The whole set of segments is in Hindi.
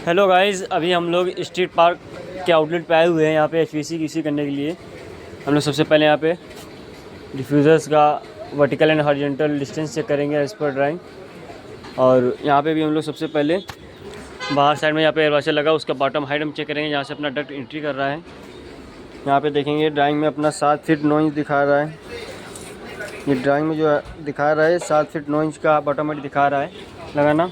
हेलो गाइस, अभी हम लोग स्ट्रीट पार्क के आउटलेट पे आए हुए हैं यहाँ पे एचपीसी कीसी करने के लिए। हम लोग सबसे पहले यहाँ पे डिफ्यूज़र्स का vertical and horizontal distance check करेंगे एज पर ड्राइंग। और यहाँ पे भी हम लोग सबसे पहले बाहर साइड में यहाँ पे एयर वॉशर लगा, उसका बॉटम हाइट हम चेक करेंगे जहाँ से अपना डक्ट एंट्री कर रहा है। यहाँ पे देखेंगे ड्राइंग में अपना 7 फीट 9 इंच दिखा रहा है। ये ड्राइंग में जो दिखा रहा है 7 फीट 9 इंच का बॉटम हाइट दिखा रहा है लगाना।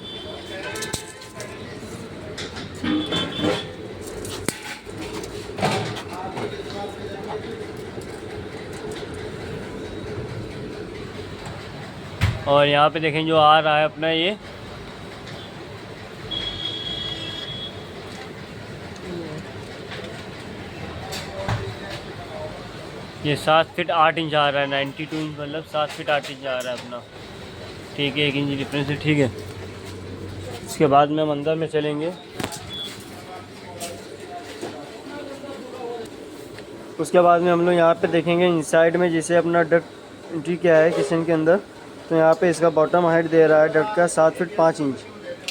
और यहाँ पे देखें जो आ रहा है अपना ये 7 फीट 8 इंच आ रहा है। 92 इंच मतलब 7 फीट 8 इंच आ रहा है अपना। ठीक है, 1 इंच डिफरेंस है। ठीक है, इसके बाद में हम अंदर में चलेंगे। उसके बाद में हम लोग यहाँ पे देखेंगे इनसाइड में जैसे अपना डक्ट एंट्री क्या है किचन के अंदर। तो यहाँ पे इसका बॉटम हाइट दे रहा है डक्ट का 7 फीट 5 इंच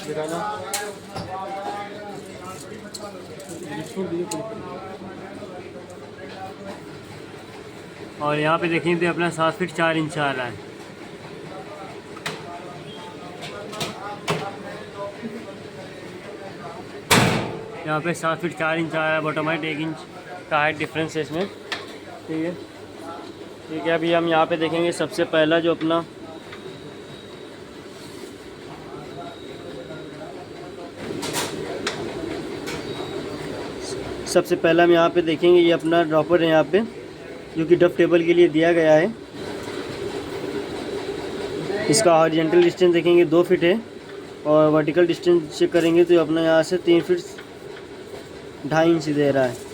दिखाना। और यहाँ पे देखेंगे तो अपना 7 फीट 4 इंच आ रहा है। यहाँ पे 7 फीट 4 इंच आ रहा है बॉटम हाइट। 1 इंच का हाइट डिफरेंस है इसमें। ठीक है, ठीक है। अभी हम यहाँ पे देखेंगे सबसे पहला जो अपना हम यहाँ पे देखेंगे ये अपना ड्रॉपर है यहाँ पे, जो कि डफ टेबल के लिए दिया गया है। इसका हॉरिजॉन्टल डिस्टेंस देखेंगे 2 फीट है, और वर्टिकल डिस्टेंस चेक करेंगे तो अपना यहाँ से 3 फीट 2.5 इंच दे रहा है।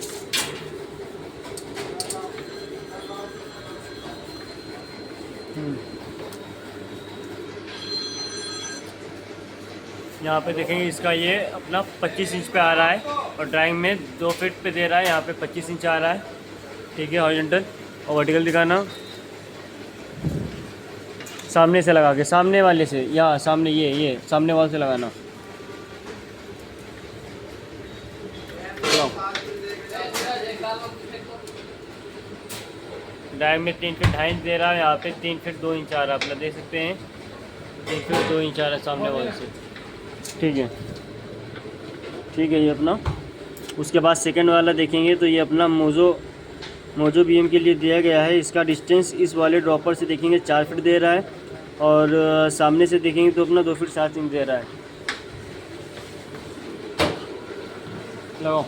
यहाँ पे देखेंगे इसका ये अपना 25 इंच पे आ रहा है, और ड्राइंग में 2 फीट पे दे रहा है। यहाँ पे 25 इंच आ रहा है। ठीक है, हॉरिजॉन्टल और वर्टिकल दिखाना। सामने से लगा के, सामने वाले से, यहाँ सामने ये सामने वाले से लगाना। ड्राइंग में 3 फीट 2.5 इंच दे रहा है। यहाँ पे 3 फीट 2 इंच आ रहा है अपना, देख सकते हैं 3 फीट 2 इंच आ रहा है सामने वाले से। ठीक है, ठीक है ये अपना। उसके बाद सेकंड वाला देखेंगे तो ये अपना मोजो बीएम के लिए दिया गया है। इसका डिस्टेंस इस वाले ड्रॉपर से देखेंगे 4 फीट दे रहा है, और सामने से देखेंगे तो अपना 2 फीट 7 इंच दे रहा है। लगाओ,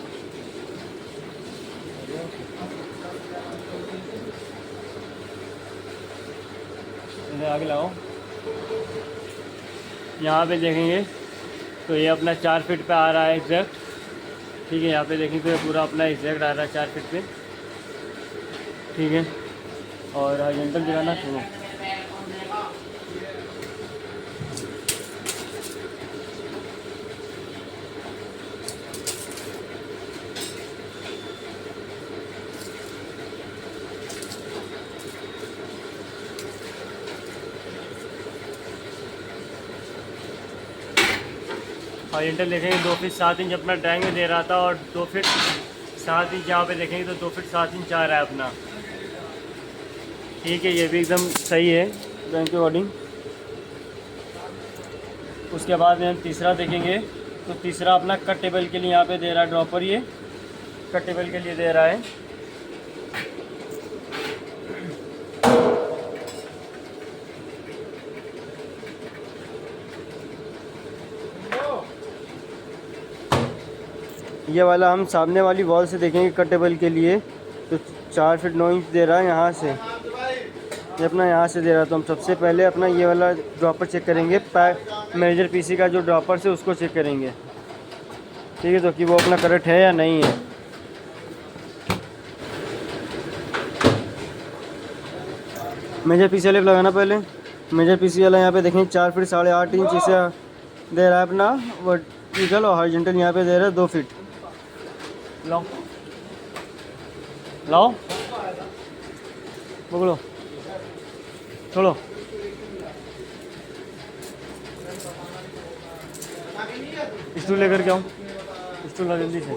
इधर आगे लगाओ। यहाँ पे देखेंगे तो ये अपना 4 फीट पे आ रहा है एग्जैक्ट। ठीक है, यहाँ पे देखेंगे तो ये पूरा अपना एग्जैक्ट आ रहा है 4 फीट पे। ठीक है, और हॉरिजॉन्टल दिखाना शुरू। हॉरिजॉन्टल देखेंगे 2 फीट 7 इंच अपना ड्राइंग में दे रहा था, और 2 फीट 7 इंच यहाँ पे देखेंगे तो 2 फीट 7 इंच आ रहा है अपना। ठीक है, ये भी एकदम सही है ड्राइंग के अकॉर्डिंग। उसके बाद में हम तीसरा देखेंगे तो तीसरा अपना कट टेबल के लिए यहाँ पे दे रहा है ड्रॉपर। ये कट टेबल के लिए दे रहा है। ये वाला हम सामने वाली वॉल से देखेंगे कट टेबल के लिए तो 4 फीट 9 इंच दे रहा है यहाँ से। ये अपना यहाँ से दे रहा है। तो हम सबसे पहले अपना ये वाला ड्रॉपर चेक करेंगे। मेजर पीसी का जो ड्रॉपर से उसको चेक करेंगे। ठीक है, तो कि वो अपना करेक्ट है या नहीं है। मेजर पीसी वाले लगाना पहले। मेजर पीसी वाला यहाँ पे देखेंगे 4 फीट 8.5 इंच इसे दे रहा है अपना वर्टिकल, और हॉरिजॉन्टल यहाँ पे दे रहा है 2 फीट। लाओ लाओ, पकड़ो, छोड़ो। स्टूल लेकर के आओ। स्टूल ला जल्दी से।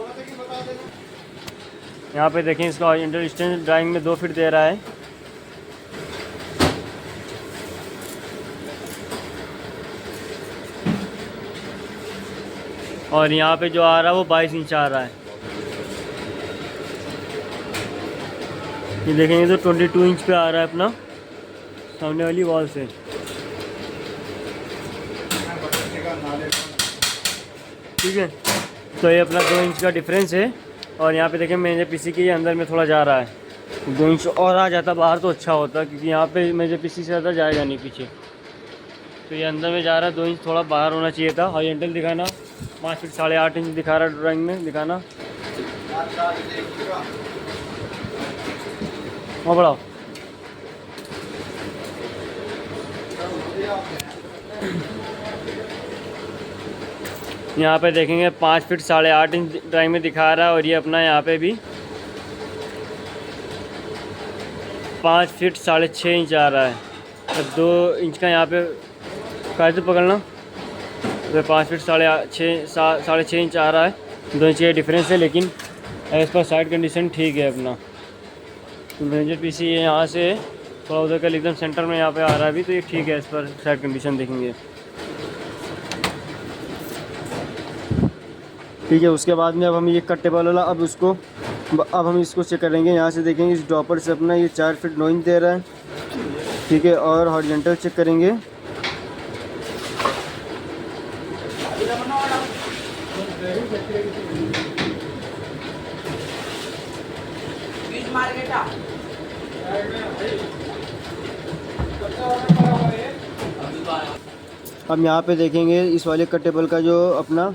यहाँ पे देखें इसका हॉरिजॉन्टल डिस्टेंस ड्राइंग में 2 फीट दे रहा है। और यहाँ पे जो आ रहा है वो 22 इंच आ रहा है। ये देखेंगे तो 22 इंच पे आ रहा है अपना सामने वाली वॉल से। ठीक है, तो ये अपना 2 इंच का डिफरेंस है। और यहाँ पे देखें मेरे पीसी के अंदर में थोड़ा जा रहा है, 2 इंच और आ जाता बाहर तो अच्छा होता, क्योंकि यहाँ पे मेरे पीसी से ज़्यादा जाएगा नहीं पीछे। तो ये अंदर में जा रहा है, 2 इंच थोड़ा बाहर होना चाहिए था। हॉरिजॉन्टल दिखाना 5 फीट 8.5 इंच दिखा रहा है ड्राइंग में दिखाना। और बढ़ाओ। यहाँ पे देखेंगे 5 फीट 8.5 इंच ड्राइंग में दिखा रहा है। और ये अपना यहाँ पे भी 5 फीट 6.5 इंच आ रहा है। तो 2 इंच का यहाँ पे कैसे पकड़ना, तो 5 फीट 6.5 इंच आ रहा है। 2 इंच का डिफरेंस है, लेकिन एज पर साइड कंडीशन ठीक है अपना। तो मेजर पीसी ये यहाँ से थोड़ा उधर का एकदम सेंटर में यहाँ पे आ रहा है अभी, तो ये ठीक है एज पर साइड कंडीशन देखेंगे। ठीक है, उसके बाद में अब हम ये कट टेबल वाला अब हम इसको चेक करेंगे। यहाँ से देखेंगे इस ड्रॉपर से अपना ये 4 फीट 9 इंच दे रहा है। ठीक है, और हॉरिजॉन्टल चेक करेंगे। अब यहाँ पे देखेंगे इस वाले कट टेबल का जो अपना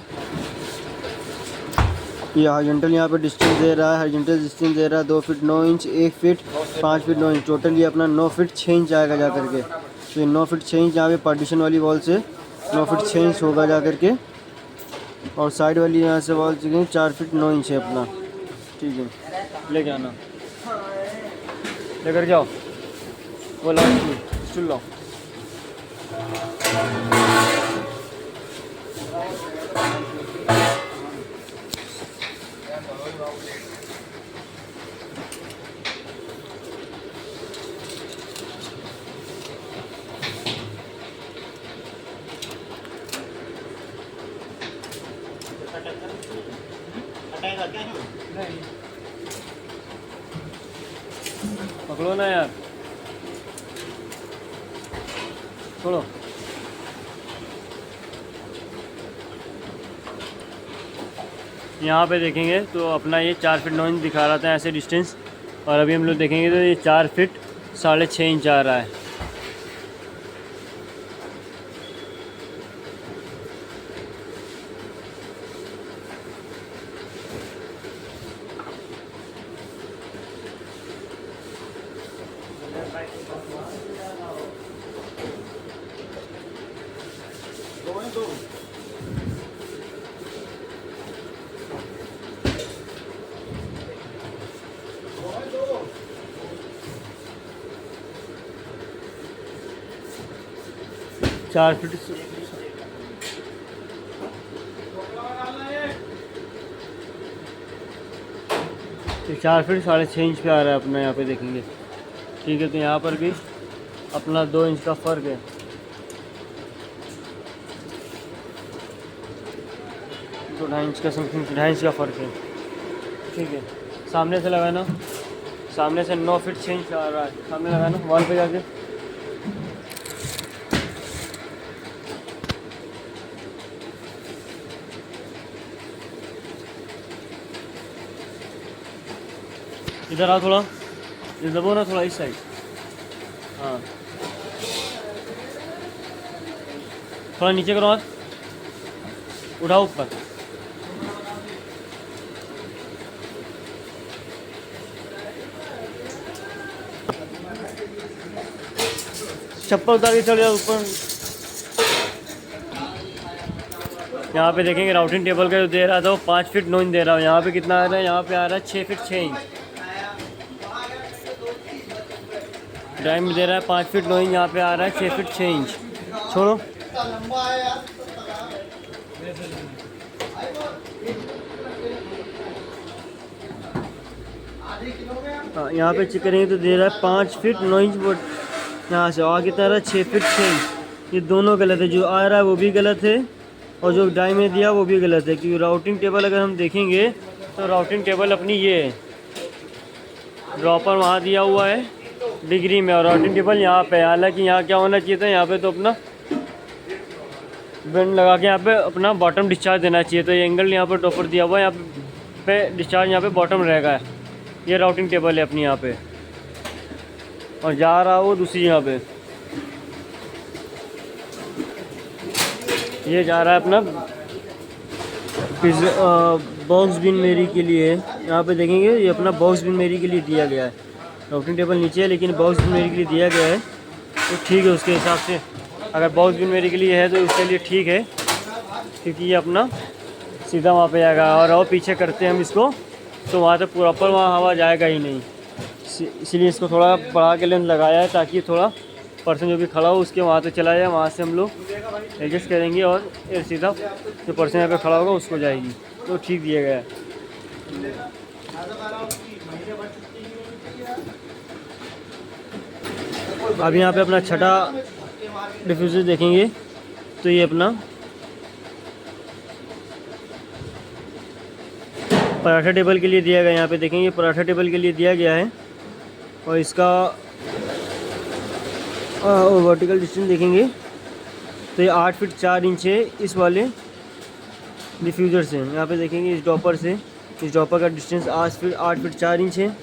ये हॉरिजॉन्टल यहाँ पे डिस्टेंस दे रहा है। हॉरिजॉन्टल डिस्टेंस दे रहा है 2 feet 9 inch, 1 feet 5 feet 9 inch, total ये अपना 9 फीट 6 इंच आएगा जा करके। तो ये 9 फीट 6 इंच यहाँ पे पार्टीशन वाली वॉल से 9 फीट 6 इंच होगा जा करके। और साइड वाली यहाँ से वॉल से 4 फीट 9 इंच है अपना। ठीक है, लेके आना, लेकर जाओ वो लाओ स्टूल लाओ। पकड़ो ना यार, छोड़ो। यहाँ पे देखेंगे तो अपना ये 4 फीट 9 इंच दिखा रहा था ऐसे डिस्टेंस, और अभी हम लोग देखेंगे तो ये 4 फीट 6.5 इंच आ रहा है। चार फीट तो 4 फीट 6.5 इंच पे आ रहा है अपना, यहाँ पे देखेंगे। ठीक है, तो यहाँ पर भी अपना 2 इंच का फ़र्क है। तो 2.5 इंच का समथिंग 2.5 इंच का फ़र्क है। ठीक है, सामने से लगाना, सामने से 9 फीट 6 इंच आ रहा है। सामने लगाना वॉल पे जाके। इधर आओ थोड़ा, इधर दबो ना थोड़ा इस साइड। हाँ, थोड़ा नीचे करो, हाथ उठाओ ऊपर। चप्पल उतार के चले जाओ ऊपर। यहाँ पे देखेंगे राउटिंग टेबल का जो दे रहा था वो 5 फीट 9 इंच दे रहा है। यहाँ पे कितना आ रहा है, यहाँ पे आ रहा है 6 फीट 6 इंच। ड्राइंग में दे रहा है 5 फीट 9 इंच, यहाँ पे आ रहा है 6 फीट 6 इंच। छोड़ो, हाँ, यहाँ पे चेक करेंगे तो दे रहा है 5 फीट 9 इंच, बट यहाँ से आगे कह रहा है 6 फीट 6 इंच। ये दोनों गलत है, जो आ रहा है वो भी गलत है और जो डाई में दिया वो भी गलत है। क्योंकि राउटिंग टेबल अगर हम देखेंगे तो राउटिंग टेबल अपनी ये है, ड्रॉपर वहाँ दिया हुआ है डिग्री में और राउटिंग टेबल यहाँ पे। हालांकि यहाँ क्या होना चाहिए था, यहाँ पे तो अपना बेंड लगा के यहाँ पे अपना बॉटम डिस्चार्ज देना चाहिए। तो ये एंगल यहाँ पर ड्रॉपर दिया हुआ है, यहाँ पे डिस्चार्ज यहाँ पे बॉटम रहेगा। ये राउटिंग टेबल है अपनी यहाँ पे, और जा रहा वो दूसरी यहाँ पे। ये जा रहा है अपना बॉक्स बिन मेरी के लिए। यहाँ पे देखेंगे ये अपना बॉक्स बिन मेरी के लिए दिया गया है। राउटिंग टेबल नीचे है लेकिन बॉक्स बिन मेरी के लिए दिया गया है, तो ठीक है उसके हिसाब से। अगर बॉक्स बिन मेरी के लिए है तो उसके लिए ठीक है, क्योंकि ये अपना सीधा वहाँ पे जाएगा। और पीछे करते हैं हम इसको तो वहाँ तक प्रॉपर वहाँ हवा जाएगा ही नहीं, इसीलिए इसको थोड़ा बढ़ा के लेंथ लगाया है ताकि थोड़ा पर्सन जो भी खड़ा हो उसके वहाँ तक चला जाए। वहाँ से हम लोग एडजस्ट करेंगे और एयर सीधा जो पर्सन यहाँ पे खड़ा होगा उसको जाएगी, तो ठीक दिया गया है। अब यहाँ पे अपना छठा डिफ्यूज़र देखेंगे तो ये अपना पराठा टेबल के लिए दिया गया है। यहाँ पे देखेंगे पराठा टेबल के लिए दिया गया है और इसका वर्टिकल डिस्टेंस देखेंगे तो ये 8 फीट 4 इंच है इस वाले डिफ्यूज़र से। यहाँ पे देखेंगे इस ड्रॉपर से, इस ड्रॉपर का डिस्टेंस 8 फीट 4 इंच है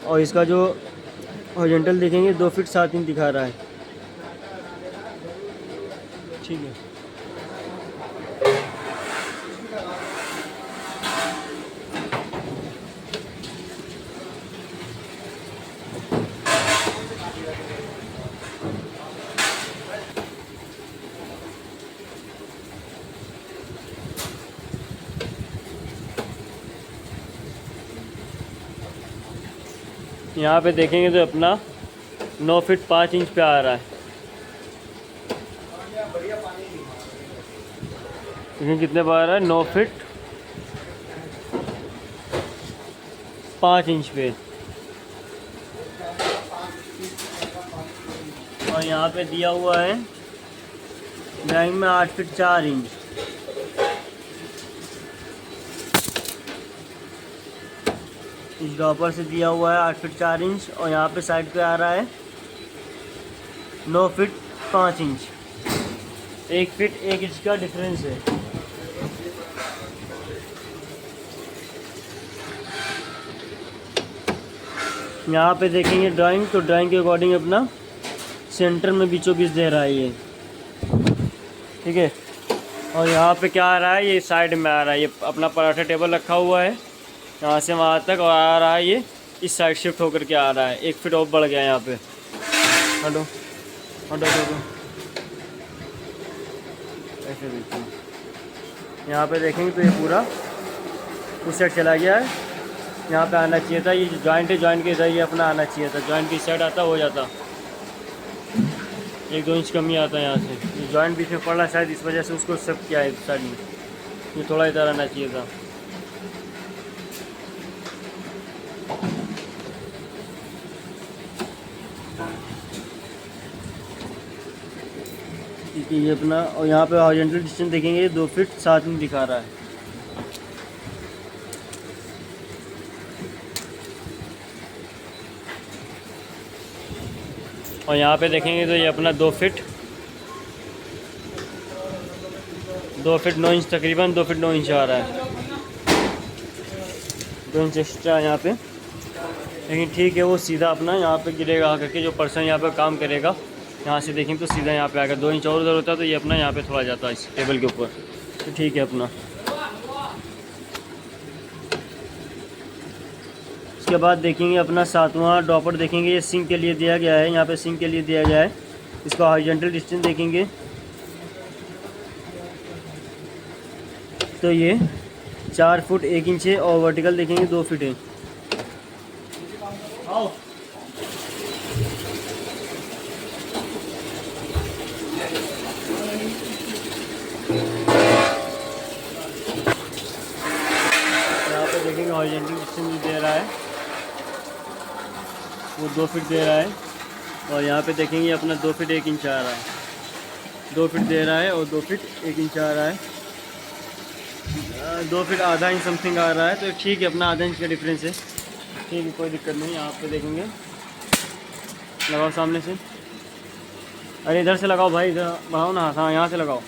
और इसका जो हॉरिजॉन्टल देखेंगे 2 फीट 7 इंच दिखा रहा है। ठीक है, यहाँ पे देखेंगे तो अपना 9 फीट 5 इंच पे आ रहा है। देखिए कितने पे आ रहा है, 9 फीट 5 इंच पे। और यहाँ पे दिया हुआ है ड्राइंग में 8 फीट 4 इंच। इस ड्रॉपर से दिया हुआ है 8 फीट 4 इंच और यहाँ पे साइड पे आ रहा है 9 फीट 5 इंच। 1 फीट 1 इंच का डिफरेंस है। यहाँ पे देखेंगे ड्राइंग, तो ड्राइंग के अकॉर्डिंग अपना सेंटर में बीचों बीच दे रहा है ये, ठीक है। और यहाँ पे क्या आ रहा है, ये साइड में आ रहा है। ये अपना पराठा टेबल रखा हुआ है यहाँ से वहाँ तक, और आ रहा है ये इस साइड शिफ्ट होकर के आ रहा है। 1 फीट ऑफ बढ़ गया यहाँ पे। हटो हटो हटो, ऐसे देखिए। यहाँ पे देखेंगे तो ये पूरा उस साइड चला गया है। यहाँ पे आना चाहिए था, ये जो जॉइंट है जॉइंट के इधर ये अपना आना चाहिए था। जॉइंट की साइड आता हो जाता, 1-2 इंच कमी आता है यहाँ से। ये जॉइंट बीच में पड़ रहा शायद, इस वजह से उसको सब किया है इस साइड में। ये थोड़ा इधर आना चाहिए था। ये अपना, और यहाँ पे हॉरिजॉन्टल डिस्टेंस देखेंगे 2 फीट 7 इंच दिखा रहा है। और यहाँ पे देखेंगे तो ये अपना 2 फीट 9 इंच, तकरीबन 2 फीट 9 इंच आ रहा है। 2 इंच एक्स्ट्रा यहाँ पे, लेकिन ठीक है। वो सीधा अपना यहाँ पे गिरेगा आकर के, जो पर्सन यहाँ पे काम करेगा यहाँ से देखें तो सीधा यहाँ पे आएगा। 2 इंच और उधर होता तो ये अपना यहाँ पे थोड़ा जाता है इस टेबल के ऊपर, तो ठीक है अपना। उसके बाद देखेंगे अपना 7वां ड्रॉपर देखेंगे। ये सिंक के लिए दिया गया है, यहाँ पे सिंक के लिए दिया गया है। इसका हॉरिजॉन्टल डिस्टेंस देखेंगे तो ये 4 फुट 1 इंच है और वर्टिकल देखेंगे 2 फीट है। हॉरिजॉन्टल डिस्टेंस दे रहा है वो 2 फीट दे रहा है। और यहाँ पे देखेंगे अपना 2 फीट 1 इंच आ रहा है, 2 फीट दे रहा है और 2 फीट 1 इंच आ रहा है। 2 फीट आधा इंच समथिंग आ रहा है, तो ठीक है, अपना आधा इंच का डिफरेंस है, ठीक है, कोई दिक्कत नहीं। यहाँ पे देखेंगे, लगाओ सामने से, अरे इधर से लगाओ भाई, इधर बढ़ाओ ना, हाँ यहाँ से लगाओ।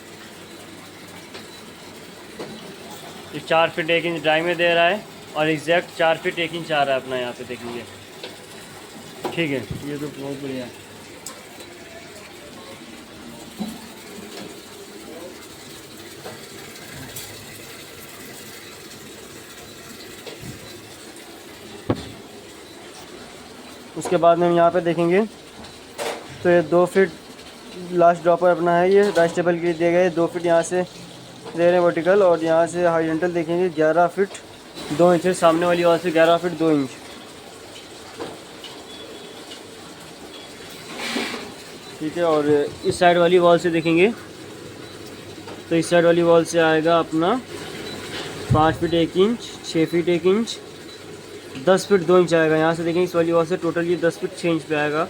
ये 4 फीट 1 इंच ड्राई में दे रहा है और एग्जैक्ट 4 फीट 1 इंच आ रहा है अपना, यहाँ पे देखेंगे, ठीक है, ये तो बहुत बढ़िया है। उसके बाद में हम यहाँ पे देखेंगे तो ये 2 फीट लास्ट ड्रॉपर अपना है, ये राइस टेबल के लिए दिए गए 2 फीट यहाँ से दे रहे हैं वर्टिकल, और यहाँ से हॉरिजॉन्टल देखेंगे 11 फीट 2 इंच, सामने वाली वॉल से 11 फीट 2 इंच, ठीक है। और इस साइड वाली वॉल से देखेंगे तो इस साइड वाली वॉल से आएगा अपना 5 feet 1 inch, 6 feet 1 inch, 10 feet 2 inch आएगा। यहाँ से देखेंगे इस वाली वॉल से टोटल ये 10 फीट 6 इंच पे आएगा।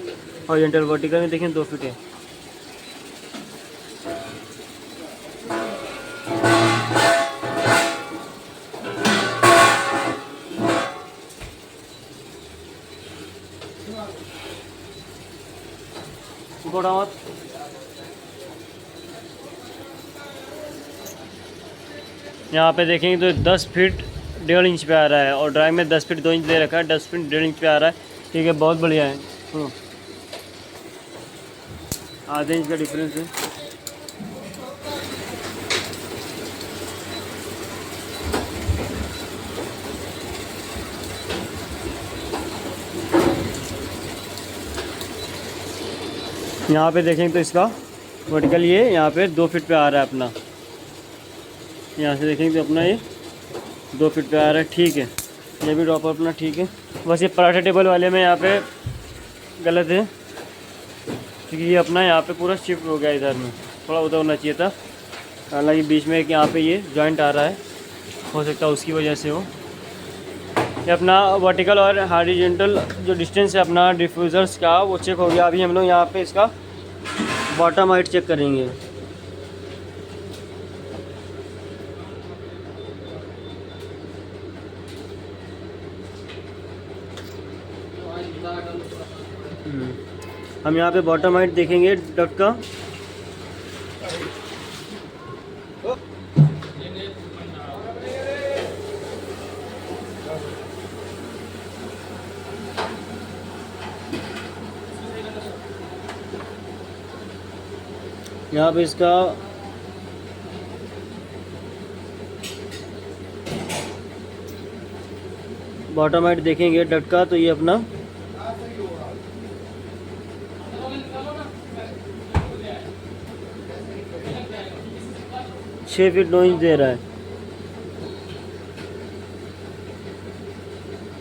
हॉरिजॉन्टल वर्टिकल में देखें 2 फीट है। यहाँ पे देखेंगे तो 10 फीट 1.5 इंच पे आ रहा है, और ड्राई में 10 फीट 2 इंच दे रखा है, 10 फीट 1.5 इंच पे आ रहा है, ठीक है, बहुत बढ़िया है। आधे इंच का डिफरेंस है। यहाँ पे देखेंगे तो इसका वर्टिकल ये यहाँ पे 2 फीट पे आ रहा है अपना, यहाँ से देखेंगे तो अपना ये 2 फीट पे आ रहा है, ठीक है। ये भी ड्रॉपर अपना ठीक है। बस ये पराठा टेबल वाले में यहाँ पे गलत है, क्योंकि ये अपना यहाँ पे पूरा शिफ्ट हो गया, इधर में थोड़ा उधर होना चाहिए था, हालांकि बीच में एक यहाँ पे ये जॉइंट आ रहा है, हो सकता है उसकी वजह से हो। ये अपना वर्टिकल और हॉरिजॉन्टल जो डिस्टेंस है अपना डिफ्यूज़र्स का वो चेक हो गया। अभी हम लोग यहाँ पे इसका बॉटम हाइट चेक करेंगे। हम यहाँ पे बॉटम हाइट देखेंगे डक का, यहाँ पे इसका बॉटम हाइट देखेंगे डक का, तो ये अपना 6 फीट 9 इंच दे रहा है।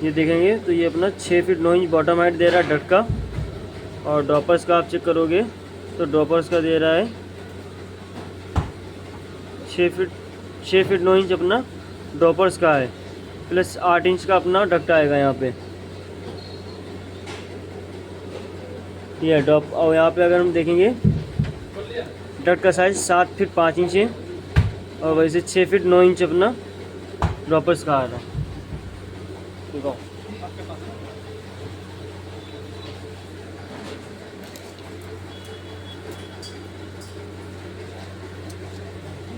ये देखेंगे तो ये अपना 6 फीट 9 इंच बॉटम हाइट दे रहा है डट का। और ड्रॉपर्स का आप चेक करोगे तो ड्रॉपर्स का दे रहा है 6 फीट 9 इंच अपना ड्रॉपर्स का है, प्लस 8 इंच का अपना डक्ट आएगा यहाँ पे, ये ड्रॉप। और यहाँ पे अगर हम देखेंगे डक्ट का साइज़ 7 फीट 5 इंच है, और वैसे 6 फीट 9 इंच अपना ड्रॉपर्स का आ रहा है। देखो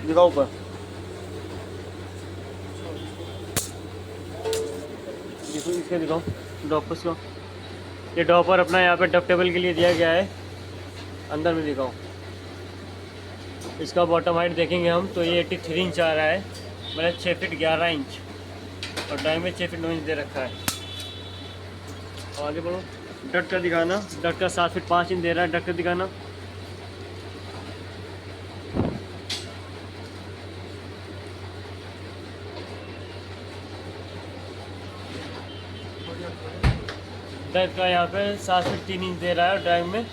दिखाओ ऊपर, देखो इसके दिखाओ ड्रॉपर्स का। ये ड्रॉपर अपना यहाँ पे डक टेबल के लिए दिया गया है। अंदर में दिखाओ, इसका बॉटम हाइट देखेंगे हम तो ये 83 इंच आ रहा है, मतलब 6 फीट 11 इंच, और डाई में 6 फीट 9 इंच दे रखा है। और आगे बढ़ो, डट का दिखाना, डट का 7 फीट 5 इंच दे रहा है, डट का दिखाना। डट का यहाँ पे 7 फीट 3 इंच दे रहा है, और ड्राइव में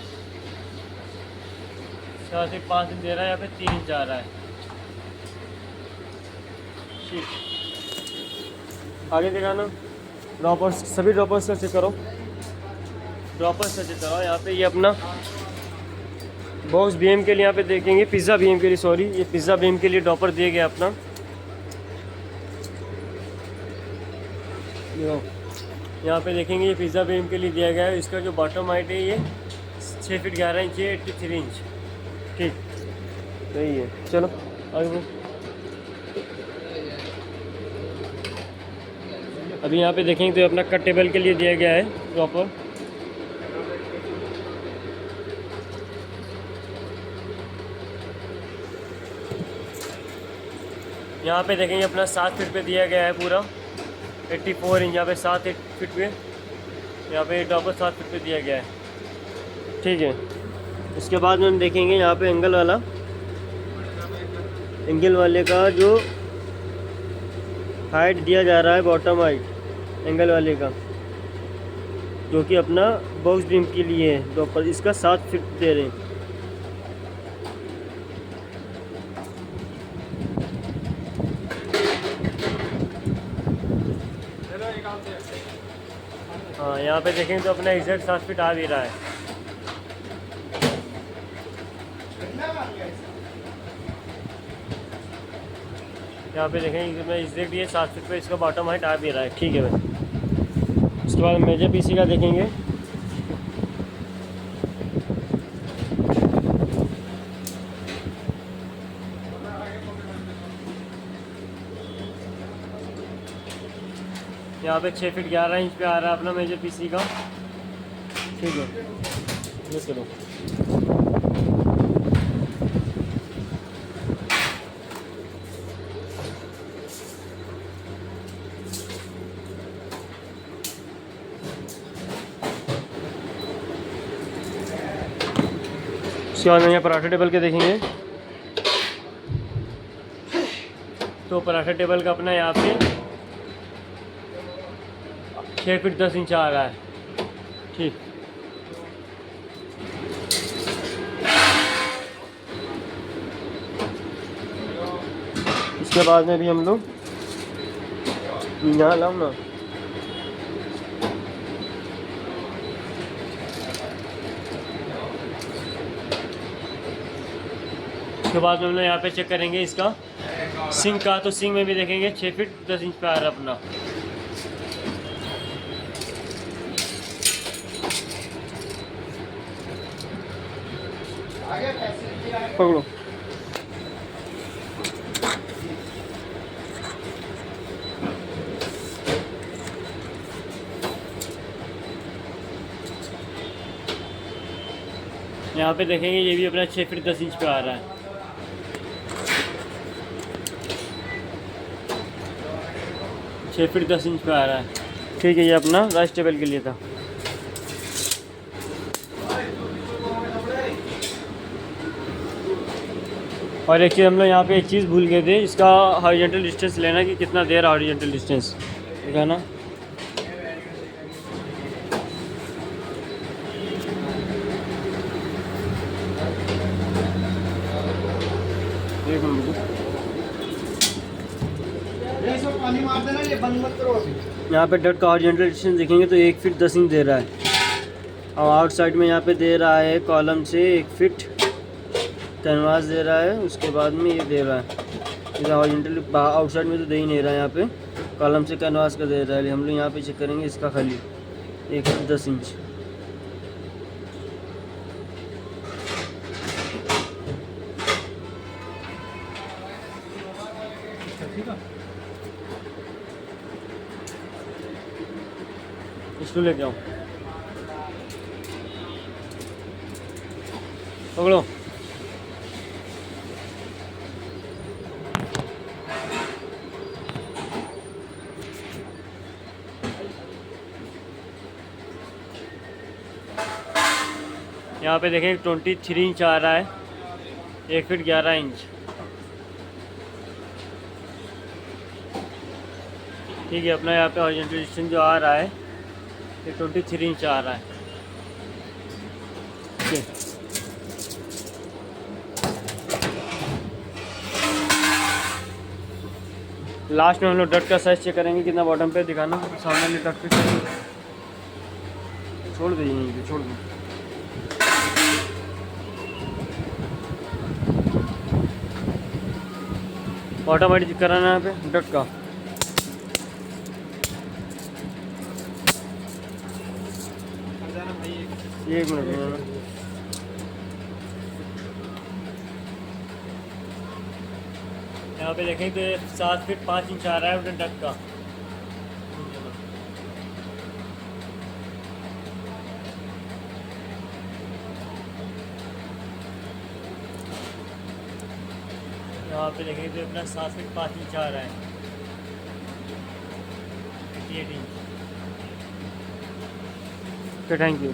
7 फीट 5 इंच दे रहा है, यहाँ पे 3 इंच आ रहा है। ठीक, आगे दिखाना। ड्रॉपर्स, सभी ड्रॉपर्स का चेक करो, ड्रॉपर्स का चेक करो। यहाँ पे ये अपना बॉक्स बीएम के लिए यहाँ पे देखेंगे, पिज़्ज़ा बीएम के लिए, सॉरी, ये पिज़्ज़ा बीएम के लिए ड्रॉपर दिया गया अपना। यहाँ पे देखेंगे ये पिज़्ज़ा बीएम के लिए दिया गया है। इसका जो बॉटम हाइट है ये 6 फीट 11 इंच है, 83 इंच। ठीक, सही है। चलो आगे बढ़ो। अभी यहाँ पे देखेंगे तो अपना कट टेबल के लिए दिया गया है प्रॉपर। यहाँ पे देखेंगे अपना 7 फीट पे दिया गया है पूरा, 84 इंच। यहाँ पे 7 फीट पे, यहाँ पे ड्रॉपर 7 फीट पे दिया गया है। ठीक है, इसके बाद में हम देखेंगे यहाँ पे एंगल वाले का जो हाइट दिया जा रहा है, बॉटम हाइट एंगल वाले का, जो कि अपना बॉक्स बीम के लिए है ड्रॉपर, इसका 7 फीट दे रहे हैं। हाँ, यहाँ पे देखेंगे तो अपना एग्जैक्ट 7 फीट आ भी रहा है। यहाँ पे देखेंगे मैं एग्जैक्ट ये 7 फीट पे इसका बॉटम हाइट आ भी रहा है। ठीक है भाई। उसके बाद मेजर पीसी का देखेंगे। यहाँ पे 6 फीट 11 इंच पे आ रहा है अपना मेजर पीसी का। ठीक है, ये चलो। उसके बाद में यहाँ पराठा टेबल के देखेंगे तो पराठा टेबल का अपना यहाँ पे 6 फीट 10 इंच आ रहा है। ठीक, इसके बाद में भी हम लोग यहाँ लाओ ना, उसके बाद में हम लोग यहाँ पे चेक करेंगे इसका सिंक का। तो सिंक में भी देखेंगे 6 फीट 10 इंच पे आ रहा है अपना। पकड़ो। यहाँ पे देखेंगे ये भी अपना 6 फीट 10 इंच पे आ रहा है। छः फीट 10 इंच पे आ रहा है। ठीक है, ये अपना राइस टेबल के लिए था। और एक चीज़ हम लोग यहाँ पे एक चीज़ भूल गए थे, इसका हॉरिजॉन्टल डिस्टेंस लेना कि कितना दे रहा है हॉरिजॉन्टल डिस्टेंस, ठीक है ना। एक मिनट, पानी मार देना, ये बंद मत करो। यहाँ पे डट का हॉरिजॉन्टल डिस्टेंस देखेंगे तो 1 फीट 10 इंच दे रहा है। और आउटसाइड में यहाँ पे दे रहा है कॉलम से 1 फीट कैनवास दे रहा है। उसके बाद में ये दे रहा है, इधर हॉरिजॉन्टल आउटसाइड में तो दे ही नहीं रहा है, यहाँ पे कॉलम से कैनवास का दे रहा है। हम लोग यहाँ पे चेक करेंगे इसका खाली 1 फीट 10 इंच। इसको लेके आओ, पकड़ो। यहाँ पे देखें 23 इंच आ रहा है, 1 फीट 11 इंच। ठीक है, अपना यहाँ पे हॉरिजॉन्टल डिस्टेंस जो आ रहा है ये 23 इंच आ रहा है। ठीक है, लास्ट में हम लोग डट का साइज चेक करेंगे कितना बॉटम पे दिखाना सामने में डट पे छोड़ दीजिए यहीं पे छोड़ दो। बॉटम हाइट चेक कराना है यहाँ पे डट का। एक मिनट यहाँ पे देखें तो 7 फीट 5 इंच आ रहा है उधर डक का। यहाँ पे देखें तो अपना 7 फीट 5 इंच आ रहा है 8 इंच। Thank you.